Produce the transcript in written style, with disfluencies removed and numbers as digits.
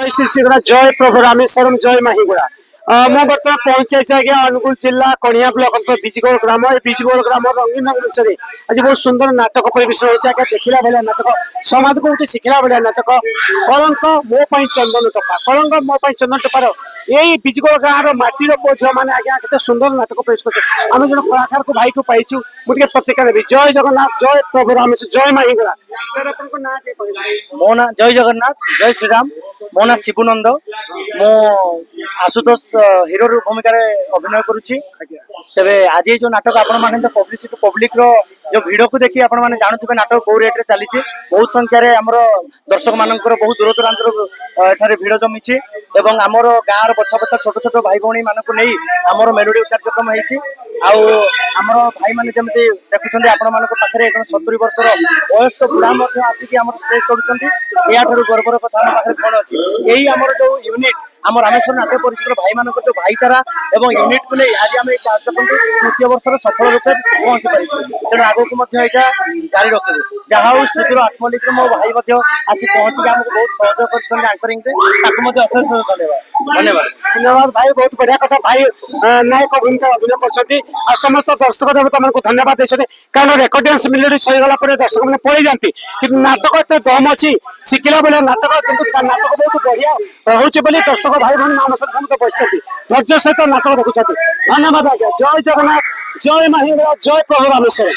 जय श्री श्रीगुड़ा जय प्रभु रामेश्वरम जय माहीगुड़ा मु बर्तमान पहुंचाई आज्ञा अनुगुल जिला कणिया ब्लॉक बीजगोल ग्राम बीजगोल ग्राम रंगीन मंच आज बहुत सुंदर नाटक परिवेशन होगा देखला भाया नाटक समाज को गोटे शिखला भाया नाटक कलंक मो चंदन टपा कलंक मो चंदन टपार यही बीजगोल गाँव माटीर पो झील मैंने आज्ञा के सुंदर नाटक पेश करते आम जो कलाकार को भाई को पाइचु मुझे प्रतिक्रिया देवी जय जगन्नाथ जय प्रभु रामेश्वर जय माहीगुड़ा सर आपन ना मो ना जय जगन्नाथ जय श्रीराम मो ना शिवनंद मो आशुतोष हिरो भूमिका अभिनय करुच्ची तेरे आज जो नाटक आपण माने पब्लिसिटी पब्लिक रो जो भिड़ को देखी आपण माने जानथुबे नाटक को रेट रे चली बहुत संख्या रे हमर दर्शक मानकर बहुत दूर दूरांतर एठारे भिड़ जमीची एवं हमर गाँव बछा बछा छोट छोट भाई भौणी मानक नहीं हमर मेलोडी कार्यक्रम होईची आउ हमर भाई माने जमते देखुछन्ते आपण मानक पाखरे 70 वर्षर वयस्क बुढ़ा मध्ये आसी हमर स्टेज चढुछन्ती या ठारू गर्वर कथा हम पाखरे कोन अछि एही हमर जो यूनिट आम रामेश्वर नाट्य परिषद भाई मान जो भाईचारा एवं यूनिट को नहीं आज आम कार्यक्रम तृतीय वर्ष सफल रूप पहुंची पारी तेणु आगक जारी रखू जहाँ शीघ्र आत्मलिक मो भाई आसी पहुंची आमको बहुत सहयोग करंग अशेष धन्यवाद धन्यवाद धन्यवाद भाई बहुत बढ़िया कथा भाई नायक भूमिका अभिनय कर समस्त दर्शक देवता मान धन्यवाद देते कारण रेकर्डियंस मिलेडी सहीगला दर्शक मैंने पड़े जाती कि नाटक एत दम अच्छी शिखला बेले नाटक नाटक बहुत बढ़िया रोचे दर्शक भाई भाई मान समस्त बस धैर्य सहित नाटक देखुं धन्यवाद आज्ञा जय जगन्नाथ जय माहीगुड़ा जय प्रभु रामेश्वर।